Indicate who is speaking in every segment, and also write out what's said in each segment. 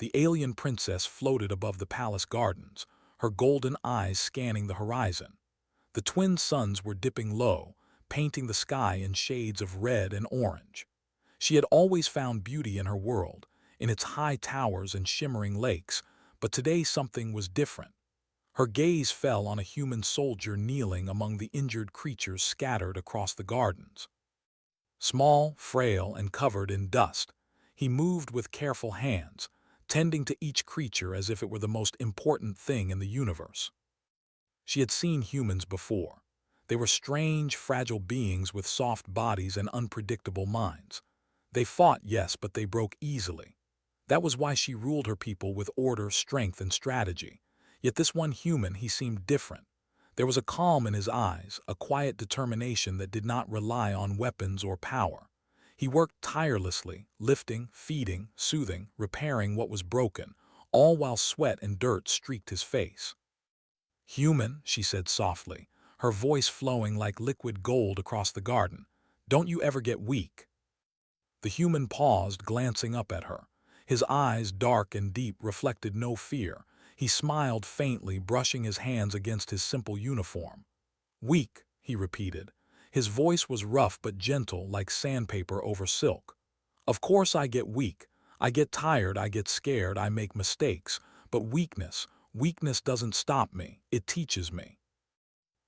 Speaker 1: The alien princess floated above the palace gardens, her golden eyes scanning the horizon. The twin suns were dipping low, painting the sky in shades of red and orange. She had always found beauty in her world, in its high towers and shimmering lakes, but today something was different. Her gaze fell on a human soldier kneeling among the injured creatures scattered across the gardens. Small, frail, and covered in dust, he moved with careful hands, tending to each creature as if it were the most important thing in the universe. She had seen humans before. They were strange, fragile beings with soft bodies and unpredictable minds. They fought, yes, but they broke easily. That was why she ruled her people with order, strength, and strategy. Yet this one human, he seemed different. There was a calm in his eyes, a quiet determination that did not rely on weapons or power. He worked tirelessly, lifting, feeding, soothing, repairing what was broken, all while sweat and dirt streaked his face. "Human," she said softly, her voice flowing like liquid gold across the garden, "don't you ever get weak?" The human paused, glancing up at her. His eyes, dark and deep, reflected no fear. He smiled faintly, brushing his hands against his simple uniform. "Weak," he repeated. His voice was rough but gentle, like sandpaper over silk. "Of course I get weak. I get tired, I get scared, I make mistakes. But weakness doesn't stop me, it teaches me."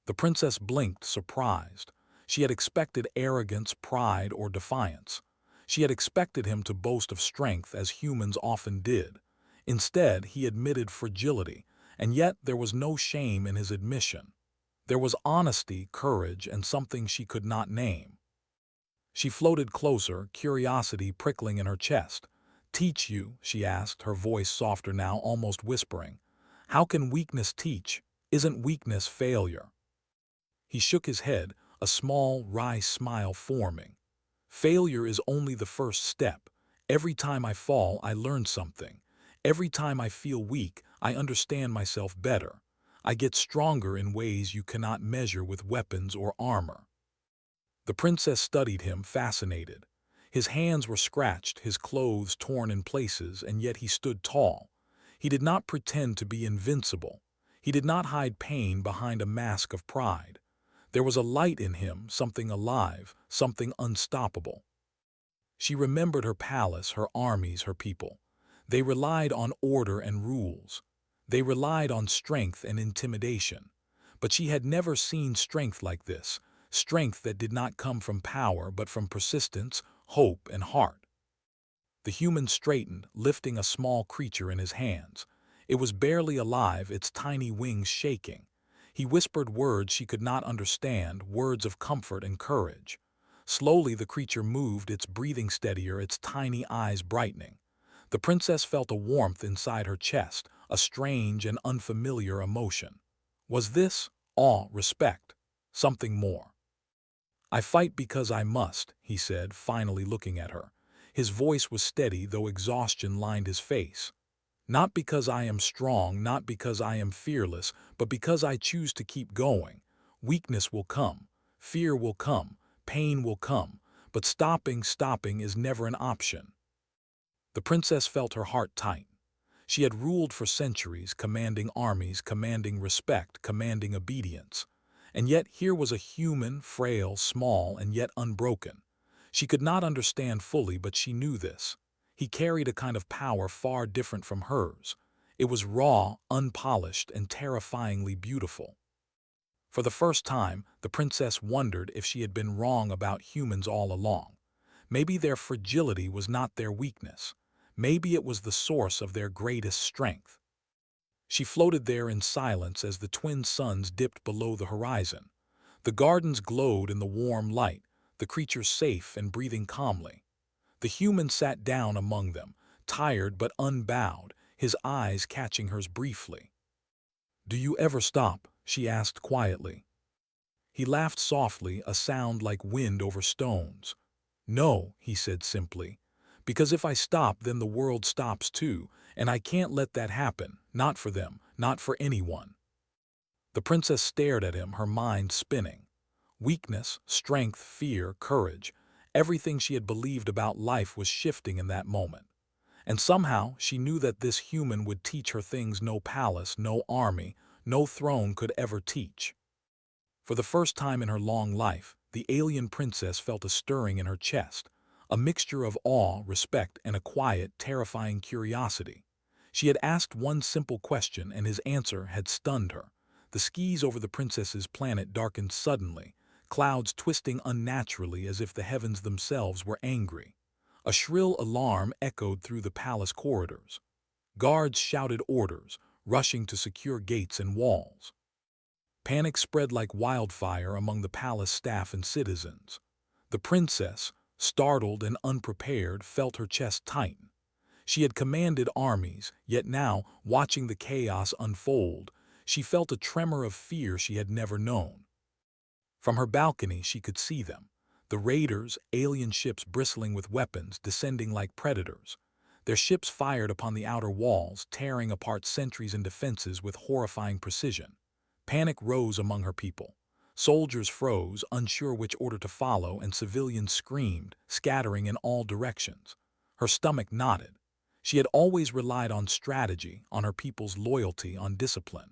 Speaker 1: The princess blinked, surprised. She had expected arrogance, pride, or defiance. She had expected him to boast of strength, as humans often did. Instead, he admitted fragility, and yet there was no shame in his admission. There was honesty, courage, and something she could not name. She floated closer, curiosity prickling in her chest. "Teach you?" she asked, her voice softer now, almost whispering. "How can weakness teach? Isn't weakness failure?" He shook his head, a small, wry smile forming. "Failure is only the first step. Every time I fall, I learn something. Every time I feel weak, I understand myself better. I get stronger in ways you cannot measure with weapons or armor." The princess studied him, fascinated. His hands were scratched, his clothes torn in places, and yet he stood tall. He did not pretend to be invincible. He did not hide pain behind a mask of pride. There was a light in him, something alive, something unstoppable. She remembered her palace, her armies, her people. They relied on order and rules. They relied on strength and intimidation. But she had never seen strength like this, strength that did not come from power but from persistence, hope, and heart. The human straightened, lifting a small creature in his hands. It was barely alive, its tiny wings shaking. He whispered words she could not understand, words of comfort and courage. Slowly the creature moved, its breathing steadier, its tiny eyes brightening. The princess felt a warmth inside her chest, a strange and unfamiliar emotion. Was this awe, respect, something more? "I fight because I must," he said, finally looking at her. His voice was steady, though exhaustion lined his face. "Not because I am strong, not because I am fearless, but because I choose to keep going. Weakness will come, fear will come, pain will come, but stopping is never an option." The princess felt her heart tighten. She had ruled for centuries, commanding armies, commanding respect, commanding obedience. And yet here was a human, frail, small, and yet unbroken. She could not understand fully, but she knew this. He carried a kind of power far different from hers. It was raw, unpolished, and terrifyingly beautiful. For the first time, the princess wondered if she had been wrong about humans all along. Maybe their fragility was not their weakness. Maybe it was the source of their greatest strength. She floated there in silence as the twin suns dipped below the horizon. The gardens glowed in the warm light, the creatures safe and breathing calmly. The human sat down among them, tired but unbowed, his eyes catching hers briefly. "Do you ever stop?" she asked quietly. He laughed softly, a sound like wind over stones. "No," he said simply, "because if I stop, then the world stops too, and I can't let that happen, not for them, not for anyone." The princess stared at him, her mind spinning. Weakness, strength, fear, courage, everything she had believed about life was shifting in that moment. And somehow she knew that this human would teach her things no palace, no army, no throne could ever teach. For the first time in her long life, the alien princess felt a stirring in her chest, a mixture of awe, respect, and a quiet, terrifying curiosity. She had asked one simple question, and his answer had stunned her. The skies over the princess's planet darkened suddenly, clouds twisting unnaturally as if the heavens themselves were angry. A shrill alarm echoed through the palace corridors. Guards shouted orders, rushing to secure gates and walls. Panic spread like wildfire among the palace staff and citizens. The princess, startled and unprepared, felt her chest tighten. She had commanded armies, yet now, watching the chaos unfold, she felt a tremor of fear she had never known. From her balcony she could see them, the raiders, alien ships bristling with weapons, descending like predators. Their ships fired upon the outer walls, tearing apart sentries and defenses with horrifying precision. Panic rose among her people. Soldiers froze, unsure which order to follow, and civilians screamed, scattering in all directions. Her stomach knotted. She had always relied on strategy, on her people's loyalty, on discipline.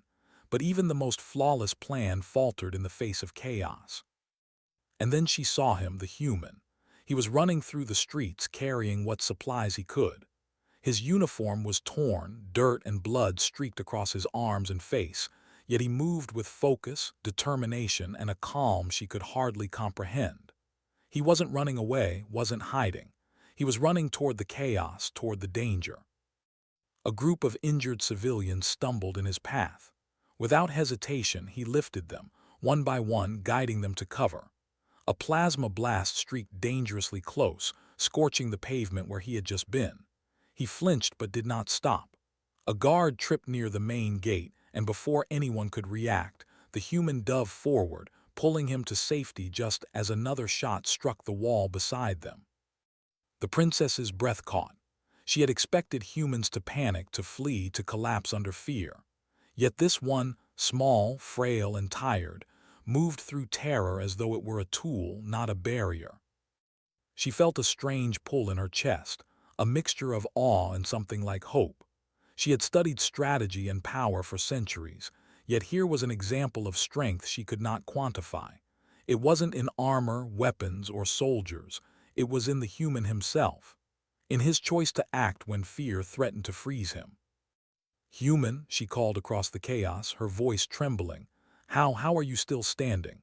Speaker 1: But even the most flawless plan faltered in the face of chaos. And then she saw him, the human. He was running through the streets, carrying what supplies he could. His uniform was torn, dirt and blood streaked across his arms and face, yet he moved with focus, determination, and a calm she could hardly comprehend. He wasn't running away, wasn't hiding. He was running toward the chaos, toward the danger. A group of injured civilians stumbled in his path. Without hesitation, he lifted them, one by one, guiding them to cover. A plasma blast streaked dangerously close, scorching the pavement where he had just been. He flinched but did not stop. A guard tripped near the main gate, and before anyone could react, the human dove forward, pulling him to safety just as another shot struck the wall beside them. The princess's breath caught. She had expected humans to panic, to flee, to collapse under fear. Yet this one, small, frail, and tired, moved through terror as though it were a tool, not a barrier. She felt a strange pull in her chest, a mixture of awe and something like hope. She had studied strategy and power for centuries, yet here was an example of strength she could not quantify. It wasn't in armor, weapons, or soldiers. It was in the human himself, in his choice to act when fear threatened to freeze him. "Human," she called across the chaos, her voice trembling. How are you still standing?"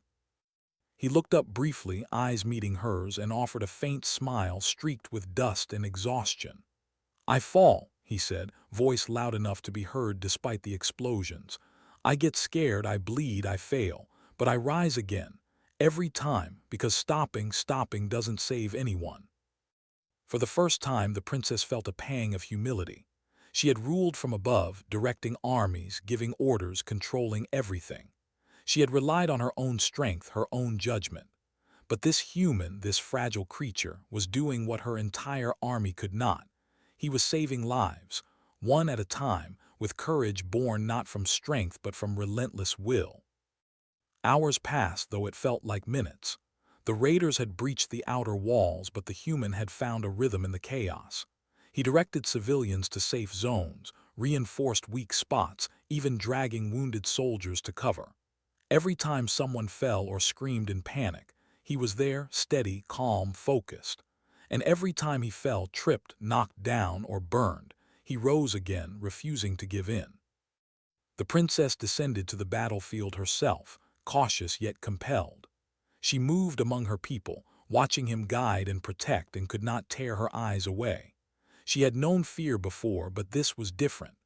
Speaker 1: He looked up briefly, eyes meeting hers, and offered a faint smile streaked with dust and exhaustion. "I fall," he said, voice loud enough to be heard despite the explosions. "I get scared, I bleed, I fail, but I rise again, every time, because stopping doesn't save anyone." For the first time, the princess felt a pang of humility. She had ruled from above, directing armies, giving orders, controlling everything. She had relied on her own strength, her own judgment. But this human, this fragile creature, was doing what her entire army could not. He was saving lives, one at a time, with courage born not from strength but from relentless will. Hours passed, though it felt like minutes. The raiders had breached the outer walls, but the human had found a rhythm in the chaos. He directed civilians to safe zones, reinforced weak spots, even dragging wounded soldiers to cover. Every time someone fell or screamed in panic, he was there, steady, calm, focused. And every time he fell, tripped, knocked down, or burned, he rose again, refusing to give in. The princess descended to the battlefield herself, cautious yet compelled. She moved among her people, watching him guide and protect, and could not tear her eyes away. She had known fear before, but this was different.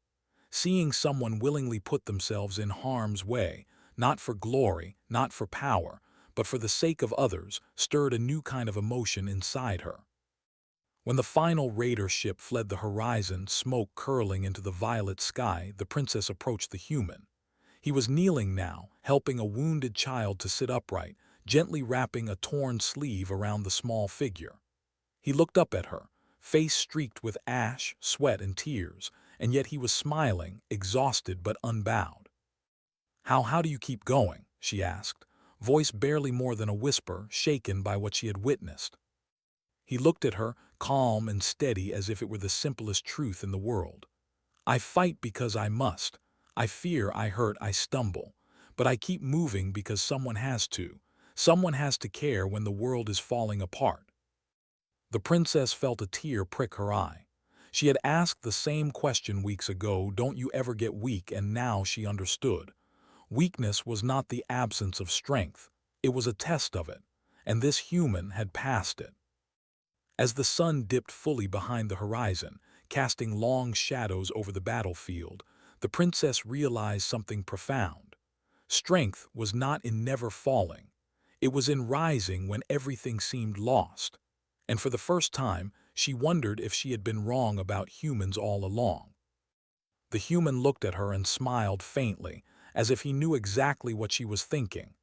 Speaker 1: Seeing someone willingly put themselves in harm's way, not for glory, not for power, but for the sake of others, stirred a new kind of emotion inside her. When the final raider ship fled the horizon, smoke curling into the violet sky, the princess approached the human. He was kneeling now, helping a wounded child to sit upright, gently wrapping a torn sleeve around the small figure. He looked up at her, face streaked with ash, sweat, and tears, and yet he was smiling, exhausted but unbowed. How do you keep going?" she asked, voice barely more than a whisper, shaken by what she had witnessed. He looked at her, calm and steady as if it were the simplest truth in the world. I fight because I must. I fear, I hurt, I stumble. But I keep moving because someone has to. Someone has to care when the world is falling apart. The princess felt a tear prick her eye. She had asked the same question weeks ago, "Don't you ever get weak?" And now she understood. Weakness was not the absence of strength. It was a test of it, and this human had passed it. As the sun dipped fully behind the horizon, casting long shadows over the battlefield, the princess realized something profound. Strength was not in never falling. It was in rising when everything seemed lost. And for the first time, she wondered if she had been wrong about humans all along. The human looked at her and smiled faintly, as if he knew exactly what she was thinking.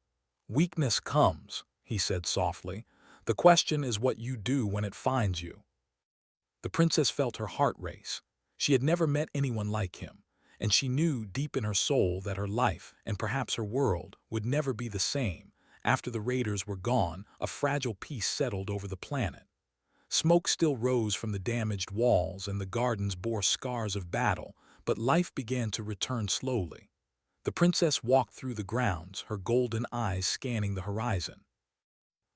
Speaker 1: "Weakness comes," he said softly. "The question is what you do when it finds you." The princess felt her heart race. She had never met anyone like him, and she knew deep in her soul that her life, and perhaps her world, would never be the same. After the raiders were gone, a fragile peace settled over the planet. Smoke still rose from the damaged walls and the gardens bore scars of battle, but life began to return slowly. The princess walked through the grounds, her golden eyes scanning the horizon.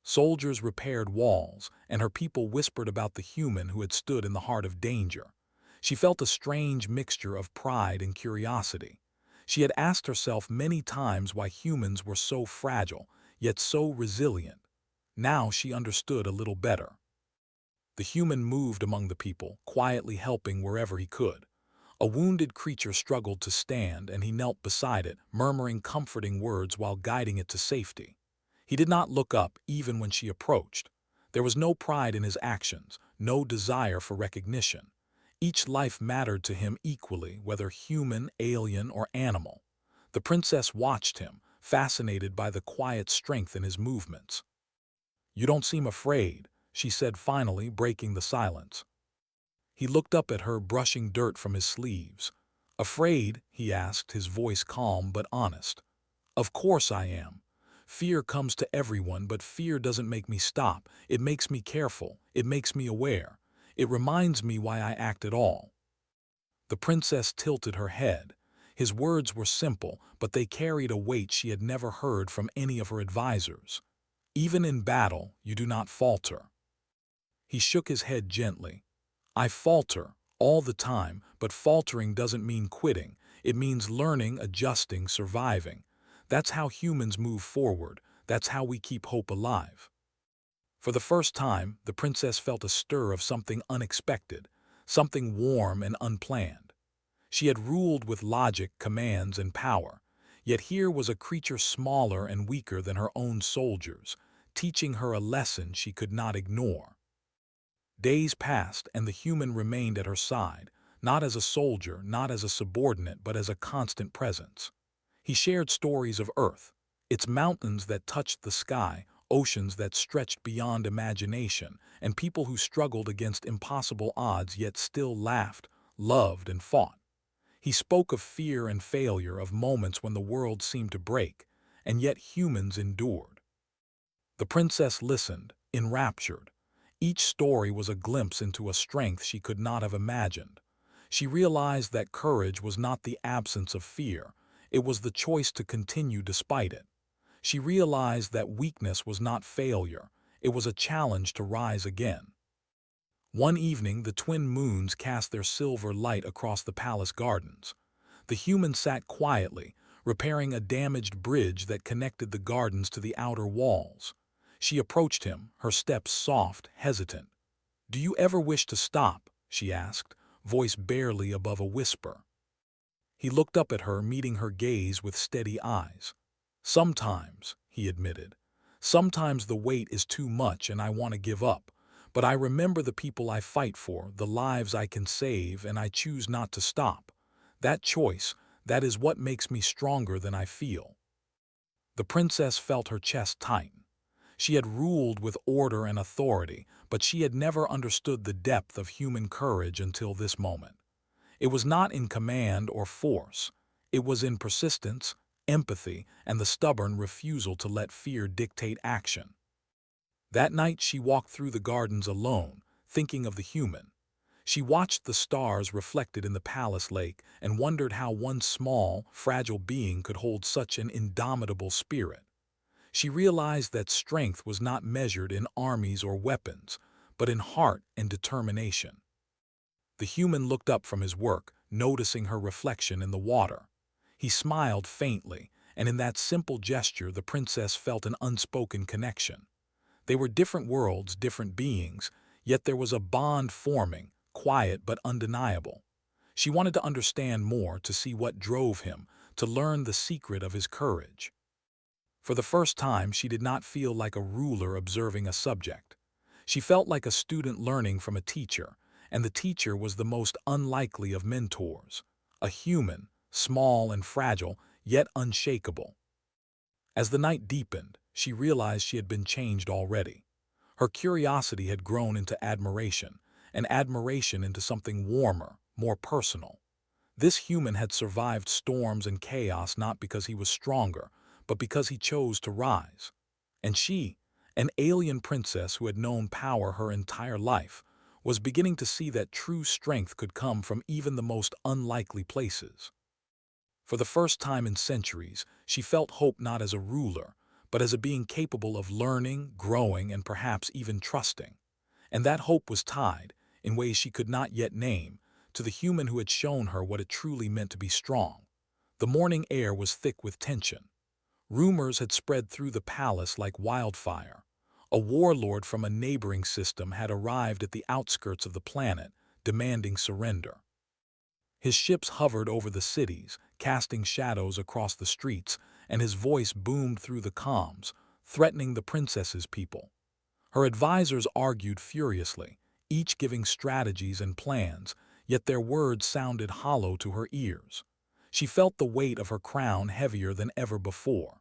Speaker 1: Soldiers repaired walls, and her people whispered about the human who had stood in the heart of danger. She felt a strange mixture of pride and curiosity. She had asked herself many times why humans were so fragile, yet so resilient. Now she understood a little better. The human moved among the people, quietly helping wherever he could. A wounded creature struggled to stand, and he knelt beside it, murmuring comforting words while guiding it to safety. He did not look up even when she approached. There was no pride in his actions, no desire for recognition. Each life mattered to him equally, whether human, alien, or animal. The princess watched him, fascinated by the quiet strength in his movements. "You don't seem afraid," she said finally, breaking the silence. He looked up at her, brushing dirt from his sleeves. "Afraid?" he asked, his voice calm but honest. "Of course I am. Fear comes to everyone, but fear doesn't make me stop. It makes me careful. It makes me aware. It reminds me why I act at all." The princess tilted her head. His words were simple, but they carried a weight she had never heard from any of her advisors. "Even in battle, you do not falter." He shook his head gently. "I falter, all the time, but faltering doesn't mean quitting. It means learning, adjusting, surviving. That's how humans move forward. That's how we keep hope alive." For the first time, the princess felt a stir of something unexpected, something warm and unplanned. She had ruled with logic, commands, and power, yet here was a creature smaller and weaker than her own soldiers, teaching her a lesson she could not ignore. Days passed, and the human remained at her side, not as a soldier, not as a subordinate, but as a constant presence. He shared stories of Earth, its mountains that touched the sky, oceans that stretched beyond imagination, and people who struggled against impossible odds yet still laughed, loved, and fought. He spoke of fear and failure, of moments when the world seemed to break, and yet humans endured. The princess listened, enraptured. Each story was a glimpse into a strength she could not have imagined. She realized that courage was not the absence of fear, it was the choice to continue despite it. She realized that weakness was not failure, it was a challenge to rise again. One evening, the twin moons cast their silver light across the palace gardens. The human sat quietly, repairing a damaged bridge that connected the gardens to the outer walls. She approached him, her steps soft, hesitant. "Do you ever wish to stop?" she asked, voice barely above a whisper. He looked up at her, meeting her gaze with steady eyes. "Sometimes," he admitted. "Sometimes the weight is too much and I want to give up. But I remember the people I fight for, the lives I can save, and I choose not to stop. That choice, that is what makes me stronger than I feel." The princess felt her chest tighten. She had ruled with order and authority, but she had never understood the depth of human courage until this moment. It was not in command or force. It was in persistence, empathy, and the stubborn refusal to let fear dictate action. That night she walked through the gardens alone, thinking of the human. She watched the stars reflected in the palace lake and wondered how one small, fragile being could hold such an indomitable spirit. She realized that strength was not measured in armies or weapons, but in heart and determination. The human looked up from his work, noticing her reflection in the water. He smiled faintly, and in that simple gesture the princess felt an unspoken connection. They were different worlds, different beings, yet there was a bond forming, quiet but undeniable. She wanted to understand more, to see what drove him, to learn the secret of his courage. For the first time, she did not feel like a ruler observing a subject. She felt like a student learning from a teacher, and the teacher was the most unlikely of mentors, a human, small and fragile, yet unshakable. As the night deepened, she realized she had been changed already. Her curiosity had grown into admiration, and admiration into something warmer, more personal. This human had survived storms and chaos not because he was stronger, but because he chose to rise. And she, an alien princess who had known power her entire life, was beginning to see that true strength could come from even the most unlikely places. For the first time in centuries, she felt hope not as a ruler, but as a being capable of learning, growing, and perhaps even trusting. And that hope was tied, in ways she could not yet name, to the human who had shown her what it truly meant to be strong. The morning air was thick with tension. Rumors had spread through the palace like wildfire. A warlord from a neighboring system had arrived at the outskirts of the planet, demanding surrender. His ships hovered over the cities, casting shadows across the streets, and his voice boomed through the comms, threatening the princess's people. Her advisors argued furiously, each giving strategies and plans, yet their words sounded hollow to her ears. She felt the weight of her crown heavier than ever before.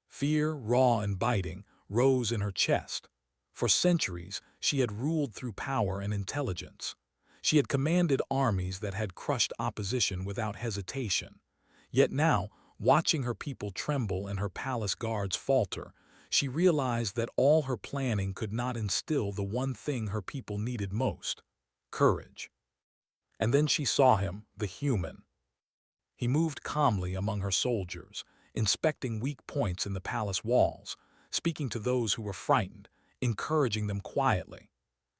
Speaker 1: Fear, raw and biting, rose in her chest. For centuries, she had ruled through power and intelligence. She had commanded armies that had crushed opposition without hesitation. Yet now, watching her people tremble and her palace guards falter, she realized that all her planning could not instill the one thing her people needed most: courage. And then she saw him, the human. He moved calmly among her soldiers, inspecting weak points in the palace walls, speaking to those who were frightened, encouraging them quietly.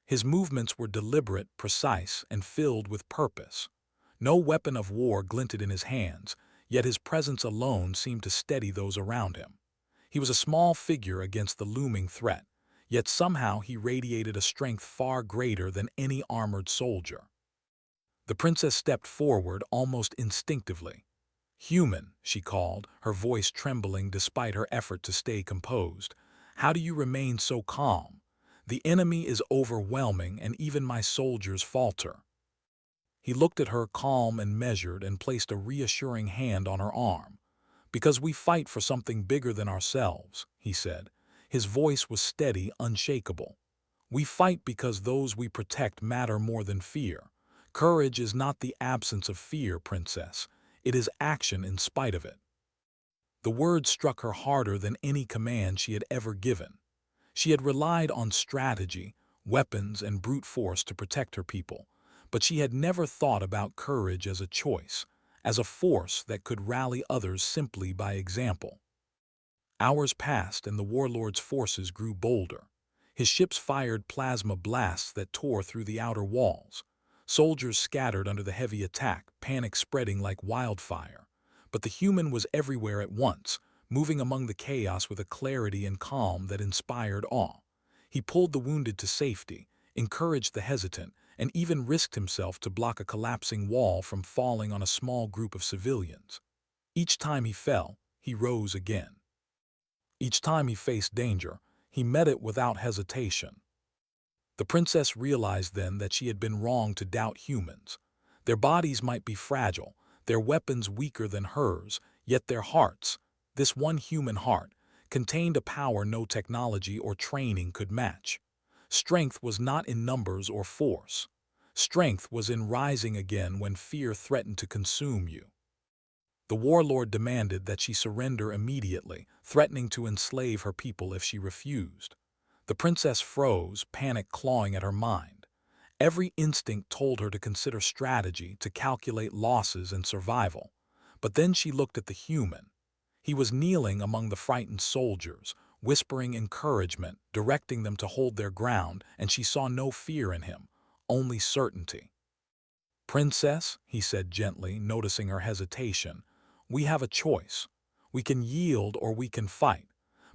Speaker 1: His movements were deliberate, precise, and filled with purpose. No weapon of war glinted in his hands, yet his presence alone seemed to steady those around him. He was a small figure against the looming threat, yet somehow he radiated a strength far greater than any armored soldier. The princess stepped forward almost instinctively. "Human," she called, her voice trembling despite her effort to stay composed. "How do you remain so calm? The enemy is overwhelming, and even my soldiers falter." He looked at her, calm and measured, and placed a reassuring hand on her arm. "Because we fight for something bigger than ourselves," he said. His voice was steady, unshakable. "We fight because those we protect matter more than fear. Courage is not the absence of fear, princess. It is action in spite of it." The words struck her harder than any command she had ever given. She had relied on strategy, weapons, and brute force to protect her people, but she had never thought about courage as a choice, as a force that could rally others simply by example. Hours passed and the warlord's forces grew bolder. His ships fired plasma blasts that tore through the outer walls. Soldiers scattered under the heavy attack, panic spreading like wildfire. But the human was everywhere at once, moving among the chaos with a clarity and calm that inspired awe. He pulled the wounded to safety, encouraged the hesitant, and even risked himself to block a collapsing wall from falling on a small group of civilians. Each time he fell, he rose again. Each time he faced danger, he met it without hesitation. The princess realized then that she had been wrong to doubt humans. Their bodies might be fragile, their weapons weaker than hers, yet their hearts, this one human heart, contained a power no technology or training could match. Strength was not in numbers or force. Strength was in rising again when fear threatened to consume you. The warlord demanded that she surrender immediately, threatening to enslave her people if she refused. The princess froze, panic clawing at her mind. Every instinct told her to consider strategy, to calculate losses and survival. But then she looked at the human. He was kneeling among the frightened soldiers, whispering encouragement, directing them to hold their ground, and she saw no fear in him, only certainty. "Princess," he said gently, noticing her hesitation, "we have a choice. We can yield or we can fight.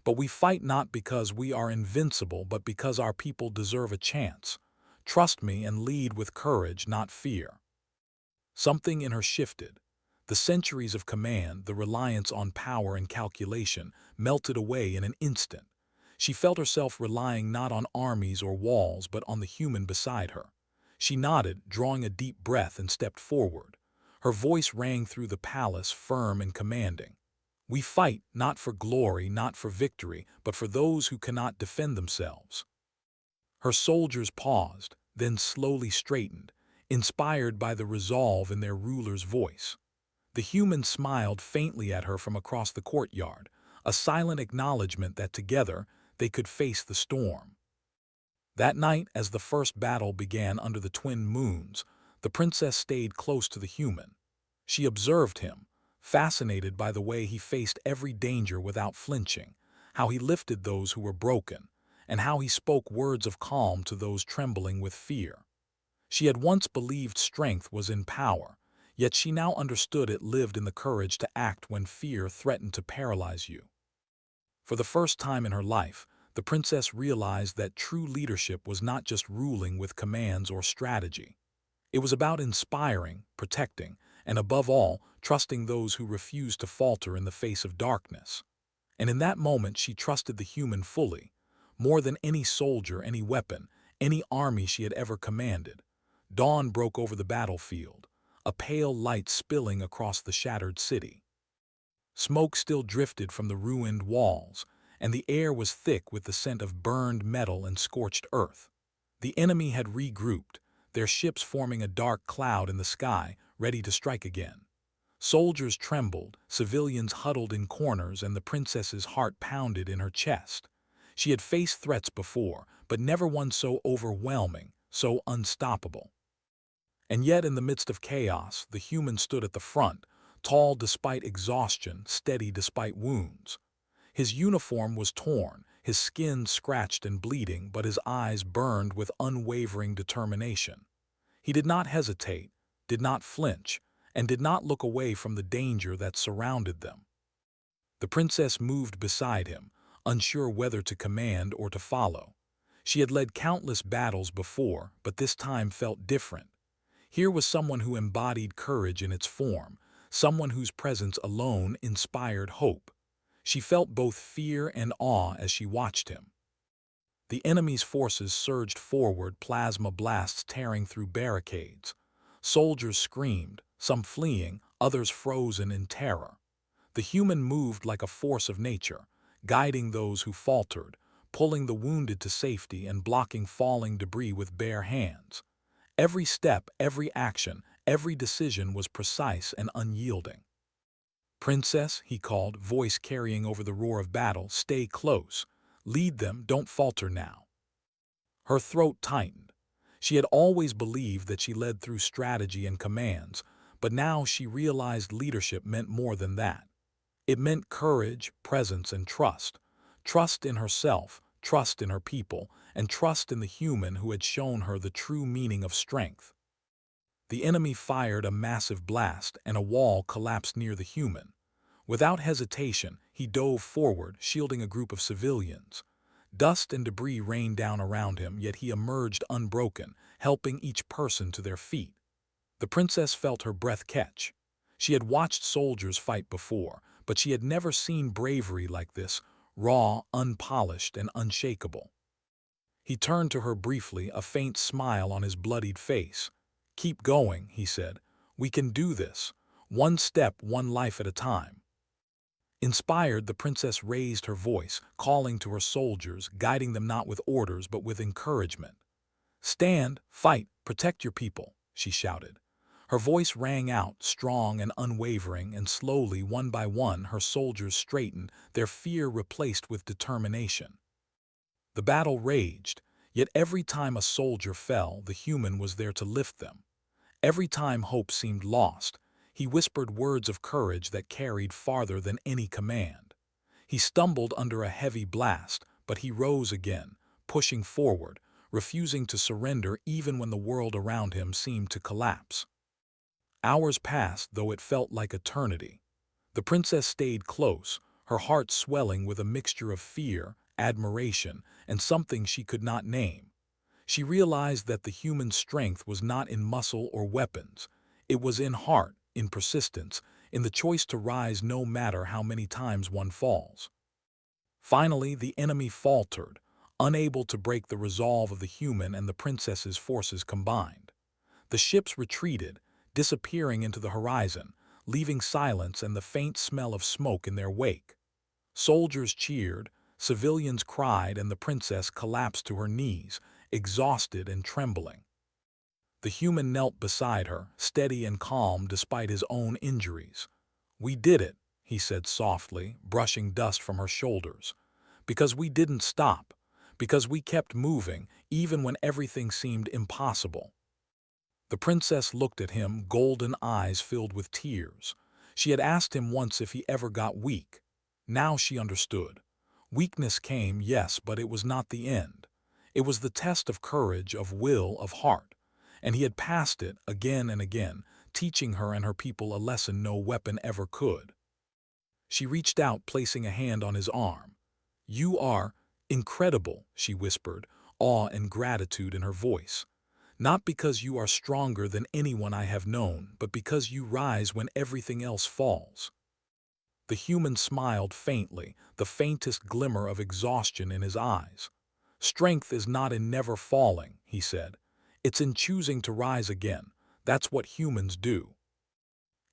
Speaker 1: But we fight not because we are invincible, but because our people deserve a chance. Trust me and lead with courage, not fear." Something in her shifted. The centuries of command, the reliance on power and calculation, melted away in an instant. She felt herself relying not on armies or walls, but on the human beside her. She nodded, drawing a deep breath, and stepped forward. Her voice rang through the palace, firm and commanding. "We fight not for glory, not for victory, but for those who cannot defend themselves." Her soldiers paused, then slowly straightened, inspired by the resolve in their ruler's voice. The human smiled faintly at her from across the courtyard, a silent acknowledgement that together they could face the storm. That night, as the first battle began under the twin moons, the princess stayed close to the human. She observed him, fascinated by the way he faced every danger without flinching, how he lifted those who were broken, and how he spoke words of calm to those trembling with fear. She had once believed strength was in power, yet she now understood it lived in the courage to act when fear threatened to paralyze you. For the first time in her life, the princess realized that true leadership was not just ruling with commands or strategy. It was about inspiring, protecting, and above all, trusting those who refused to falter in the face of darkness. And in that moment she trusted the human fully, more than any soldier, any weapon, any army she had ever commanded. Dawn broke over the battlefield, a pale light spilling across the shattered city. Smoke still drifted from the ruined walls, and the air was thick with the scent of burned metal and scorched earth. The enemy had regrouped, their ships forming a dark cloud in the sky, ready to strike again. Soldiers trembled, civilians huddled in corners, and the princess's heart pounded in her chest. She had faced threats before, but never one so overwhelming, so unstoppable. And yet, in the midst of chaos, the human stood at the front, tall despite exhaustion, steady despite wounds. His uniform was torn, his skin scratched and bleeding, but his eyes burned with unwavering determination. He did not hesitate, did not flinch, and did not look away from the danger that surrounded them. The princess moved beside him, unsure whether to command or to follow. She had led countless battles before, but this time felt different. Here was someone who embodied courage in its form, someone whose presence alone inspired hope. She felt both fear and awe as she watched him. The enemy's forces surged forward, plasma blasts tearing through barricades. Soldiers screamed, some fleeing, others frozen in terror. The human moved like a force of nature, guiding those who faltered, pulling the wounded to safety and blocking falling debris with bare hands. Every step, every action, every decision was precise and unyielding. "Princess," he called, voice carrying over the roar of battle, "stay close. Lead them, don't falter now." Her throat tightened. She had always believed that she led through strategy and commands, but now she realized leadership meant more than that. It meant courage, presence, and trust. Trust in herself, trust in her people, and trust in the human who had shown her the true meaning of strength. The enemy fired a massive blast, and a wall collapsed near the human. Without hesitation, he dove forward, shielding a group of civilians. Dust and debris rained down around him, yet he emerged unbroken, helping each person to their feet. The princess felt her breath catch. She had watched soldiers fight before, but she had never seen bravery like this, raw, unpolished, and unshakable. He turned to her briefly, a faint smile on his bloodied face. "Keep going," he said. "We can do this. One step, one life at a time." Inspired, the princess raised her voice, calling to her soldiers, guiding them not with orders but with encouragement. "Stand, fight, protect your people," she shouted. Her voice rang out, strong and unwavering, and slowly, one by one, her soldiers straightened, their fear replaced with determination. The battle raged, Yet every time a soldier fell, the human was there to lift them. Every time hope seemed lost, he whispered words of courage that carried farther than any command. He stumbled under a heavy blast, but he rose again, pushing forward, refusing to surrender even when the world around him seemed to collapse. Hours passed, though it felt like eternity. The princess stayed close, her heart swelling with a mixture of fear, admiration, and something she could not name. She realized that the human strength was not in muscle or weapons. It was in heart, in persistence, in the choice to rise no matter how many times one falls. Finally, the enemy faltered, unable to break the resolve of the human and the princess's forces combined. The ships retreated, disappearing into the horizon, leaving silence and the faint smell of smoke in their wake. Soldiers cheered, civilians cried, and the princess collapsed to her knees, exhausted and trembling. The human knelt beside her, steady and calm despite his own injuries. "We did it," he said softly, brushing dust from her shoulders. "Because we didn't stop. Because we kept moving, even when everything seemed impossible." The princess looked at him, golden eyes filled with tears. She had asked him once if he ever got weak. Now she understood. Weakness came, yes, but it was not the end. It was the test of courage, of will, of heart. And he had passed it again and again, teaching her and her people a lesson no weapon ever could. She reached out, placing a hand on his arm. "You are incredible," she whispered, awe and gratitude in her voice. "Not because you are stronger than anyone I have known, but because you rise when everything else falls." The human smiled faintly, the faintest glimmer of exhaustion in his eyes. "Strength is not in never falling," he said. "It's in choosing to rise again. That's what humans do."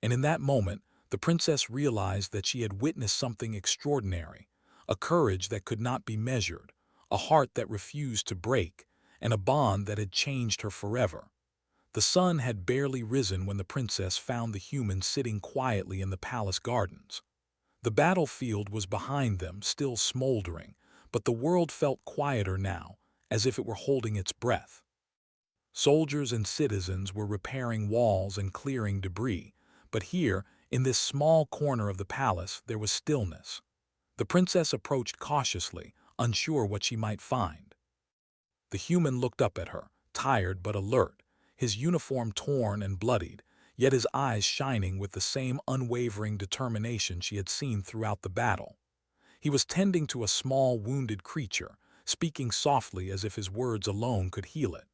Speaker 1: And in that moment, the princess realized that she had witnessed something extraordinary, a courage that could not be measured, a heart that refused to break, and a bond that had changed her forever. The sun had barely risen when the princess found the humans sitting quietly in the palace gardens. The battlefield was behind them, still smoldering, but the world felt quieter now, as if it were holding its breath. Soldiers and citizens were repairing walls and clearing debris, but here, in this small corner of the palace, there was stillness. The princess approached cautiously, unsure what she might find. The human looked up at her, tired but alert, his uniform torn and bloodied, yet his eyes shining with the same unwavering determination she had seen throughout the battle. He was tending to a small wounded creature, speaking softly as if his words alone could heal it.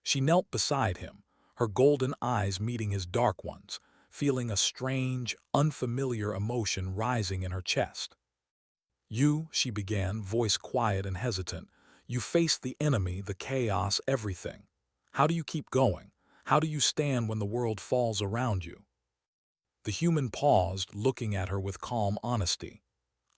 Speaker 1: She knelt beside him, her golden eyes meeting his dark ones, feeling a strange, unfamiliar emotion rising in her chest. "You," she began, voice quiet and hesitant, "you faced the enemy, the chaos, everything. How do you keep going? How do you stand when the world falls around you?" The human paused, looking at her with calm honesty.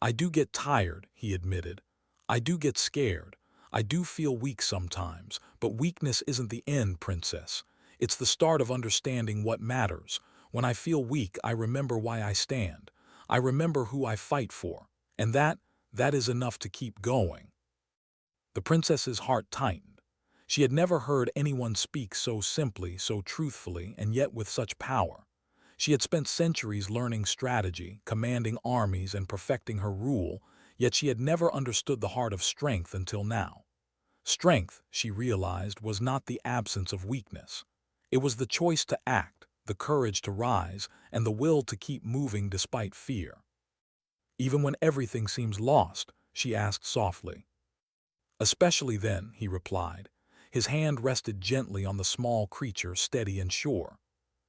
Speaker 1: "I do get tired," he admitted. "I do get scared. I do feel weak sometimes, but weakness isn't the end, princess. It's the start of understanding what matters. When I feel weak, I remember why I stand. I remember who I fight for. And that is enough to keep going." The princess's heart tightened. She had never heard anyone speak so simply, so truthfully, and yet with such power. She had spent centuries learning strategy, commanding armies, and perfecting her rule, yet she had never understood the heart of strength until now. Strength, she realized, was not the absence of weakness. It was the choice to act, the courage to rise, and the will to keep moving despite fear. "Even when everything seems lost?" she asked softly. "Especially then," he replied. His hand rested gently on the small creature, steady and sure.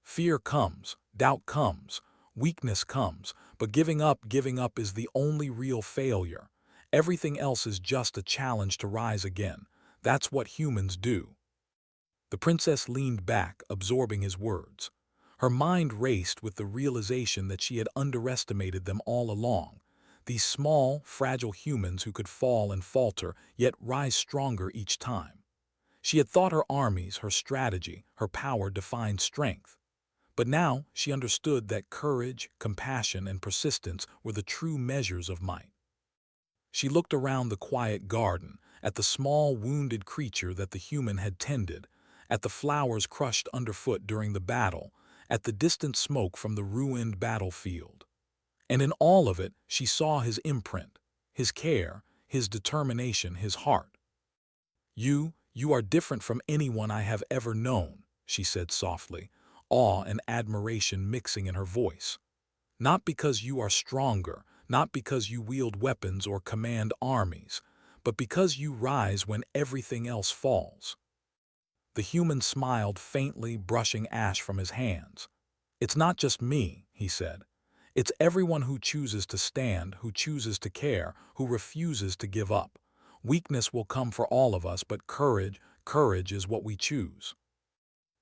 Speaker 1: "Fear comes, doubt comes, weakness comes, but giving up is the only real failure. Everything else is just a challenge to rise again. That's what humans do." The princess leaned back, absorbing his words. Her mind raced with the realization that she had underestimated them all along. These small, fragile humans who could fall and falter, yet rise stronger each time. She had thought her armies, her strategy, her power defined strength. But now she understood that courage, compassion, and persistence were the true measures of might. She looked around the quiet garden, at the small wounded creature that the human had tended, at the flowers crushed underfoot during the battle, at the distant smoke from the ruined battlefield. And in all of it, she saw his imprint, his care, his determination, his heart. You are different from anyone I have ever known," she said softly, awe and admiration mixing in her voice. "Not because you are stronger, not because you wield weapons or command armies, but because you rise when everything else falls." The human smiled faintly, brushing ash from his hands. "It's not just me," he said. "It's everyone who chooses to stand, who chooses to care, who refuses to give up. Weakness will come for all of us, but courage is what we choose."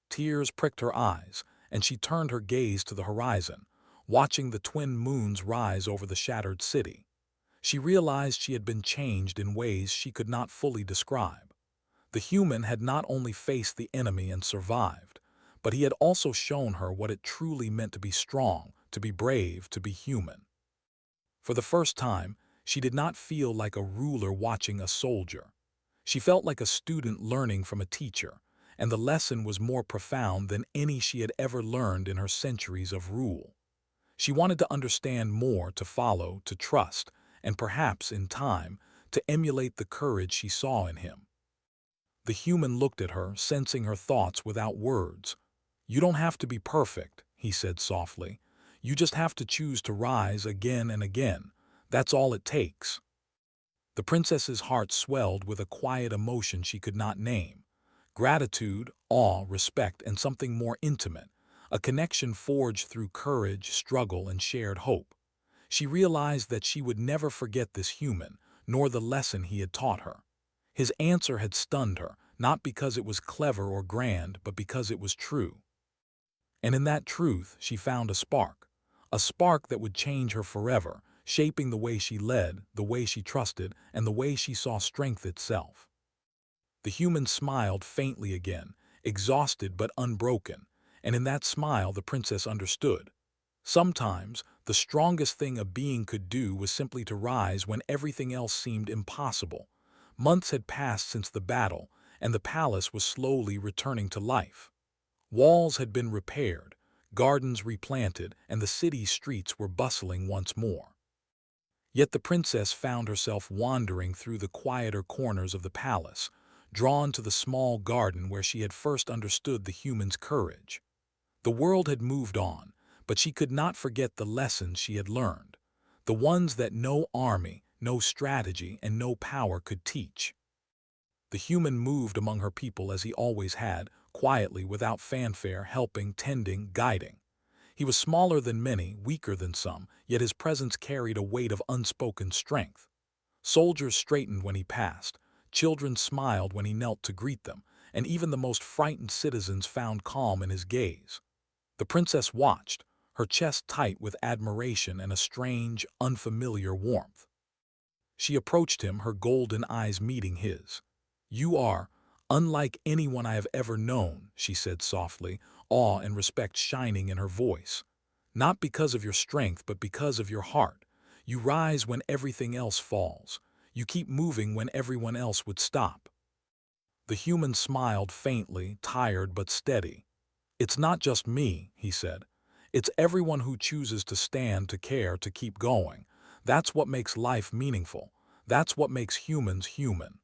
Speaker 1: Tears pricked her eyes, and she turned her gaze to the horizon, watching the twin moons rise over the shattered city. She realized she had been changed in ways she could not fully describe. The human had not only faced the enemy and survived, but he had also shown her what it truly meant to be strong, to be brave, to be human. For the first time, she did not feel like a ruler watching a soldier. She felt like a student learning from a teacher, and the lesson was more profound than any she had ever learned in her centuries of rule. She wanted to understand more, to follow, to trust, and perhaps, in time, to emulate the courage she saw in him. The human looked at her, sensing her thoughts without words. "You don't have to be perfect," he said softly. "You just have to choose to rise again and again. That's all it takes." The princess's heart swelled with a quiet emotion she could not name. Gratitude, awe, respect, and something more intimate, a connection forged through courage, struggle, and shared hope. She realized that she would never forget this human, nor the lesson he had taught her. His answer had stunned her, not because it was clever or grand, but because it was true. And in that truth, she found a spark that would change her forever, shaping the way she led, the way she trusted, and the way she saw strength itself. The human smiled faintly again, exhausted but unbroken, and in that smile the princess understood. Sometimes, the strongest thing a being could do was simply to rise when everything else seemed impossible. Months had passed since the battle, and the palace was slowly returning to life. Walls had been repaired, gardens replanted, and the city's streets were bustling once more. Yet the princess found herself wandering through the quieter corners of the palace, drawn to the small garden where she had first understood the human's courage. The world had moved on, but she could not forget the lessons she had learned, the ones that no army, no strategy, and no power could teach. The human moved among her people as he always had, quietly, without fanfare, helping, tending, guiding. He was smaller than many, weaker than some, yet his presence carried a weight of unspoken strength. Soldiers straightened when he passed, children smiled when he knelt to greet them, and even the most frightened citizens found calm in his gaze. The princess watched, her chest tight with admiration and a strange, unfamiliar warmth. She approached him, her golden eyes meeting his. "You are unlike anyone I have ever known," she said softly, awe and respect shining in her voice. "Not because of your strength, but because of your heart. You rise when everything else falls. You keep moving when everyone else would stop." The human smiled faintly, tired but steady. "It's not just me," he said. "It's everyone who chooses to stand, to care, to keep going. That's what makes life meaningful. That's what makes humans human."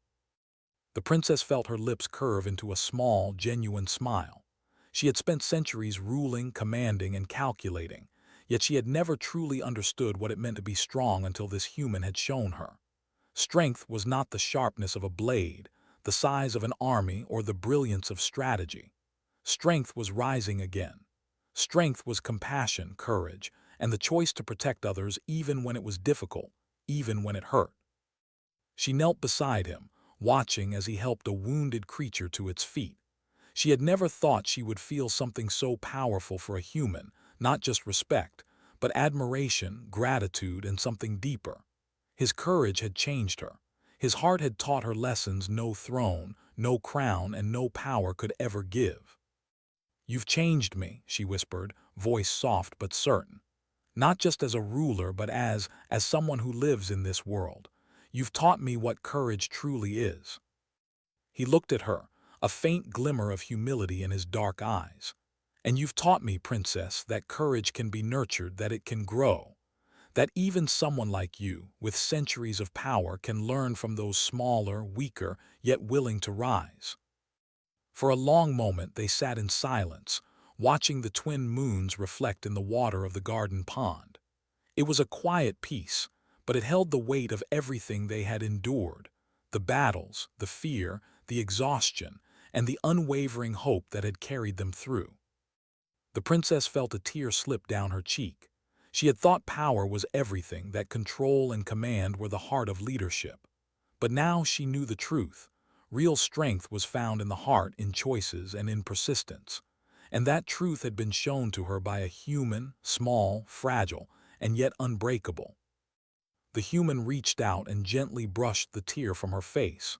Speaker 1: The princess felt her lips curve into a small, genuine smile. She had spent centuries ruling, commanding, and calculating, yet she had never truly understood what it meant to be strong until this human had shown her. Strength was not the sharpness of a blade, the size of an army, or the brilliance of strategy. Strength was rising again. Strength was compassion, courage, and the choice to protect others even when it was difficult, even when it hurt. She knelt beside him, watching as he helped a wounded creature to its feet. She had never thought she would feel something so powerful for a human, not just respect, but admiration, gratitude, and something deeper. His courage had changed her. His heart had taught her lessons no throne, no crown, and no power could ever give. "You've changed me," she whispered, voice soft but certain. "Not just as a ruler, but as someone who lives in this world. You've taught me what courage truly is." He looked at her, a faint glimmer of humility in his dark eyes. "And you've taught me, princess, that courage can be nurtured, that it can grow. That even someone like you, with centuries of power, can learn from those smaller, weaker, yet willing to rise." For a long moment they sat in silence, watching the twin moons reflect in the water of the garden pond. It was a quiet peace, but it held the weight of everything they had endured: the battles, the fear, the exhaustion, and the unwavering hope that had carried them through. The princess felt a tear slip down her cheek. She had thought power was everything, that control and command were the heart of leadership. But now she knew the truth. Real strength was found in the heart, in choices, and in persistence. And that truth had been shown to her by a human, small, fragile, and yet unbreakable. The human reached out and gently brushed the tear from her face.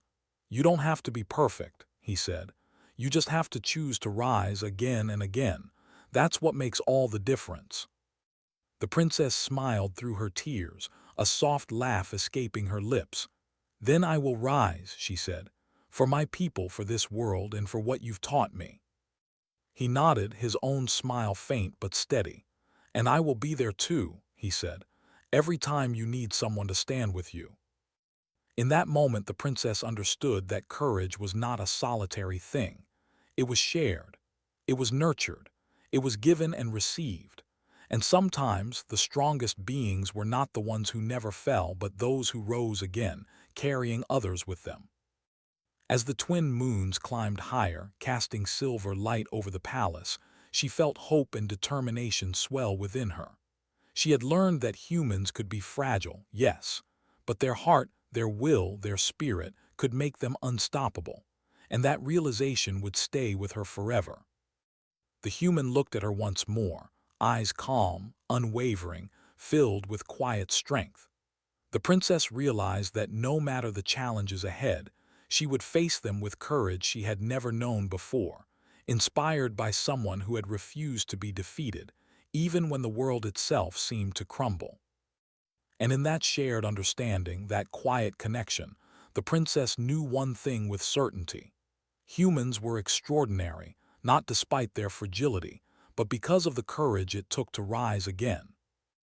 Speaker 1: "You don't have to be perfect," he said. "You just have to choose to rise again and again. That's what makes all the difference." The princess smiled through her tears, a soft laugh escaping her lips. "Then I will rise," she said, "for my people, for this world, and for what you've taught me." He nodded, his own smile faint but steady. "And I will be there too," he said, "every time you need someone to stand with you." In that moment the princess understood that courage was not a solitary thing. It was shared. It was nurtured. It was given and received. And sometimes the strongest beings were not the ones who never fell, but those who rose again, carrying others with them. As the twin moons climbed higher, casting silver light over the palace, she felt hope and determination swell within her. She had learned that humans could be fragile, yes, but their heart, their will, their spirit could make them unstoppable, and that realization would stay with her forever. The human looked at her once more, eyes calm, unwavering, filled with quiet strength. The princess realized that no matter the challenges ahead, she would face them with courage she had never known before, inspired by someone who had refused to be defeated, even when the world itself seemed to crumble. And in that shared understanding, that quiet connection, the princess knew one thing with certainty. Humans were extraordinary, not despite their fragility, but because of the courage it took to rise again.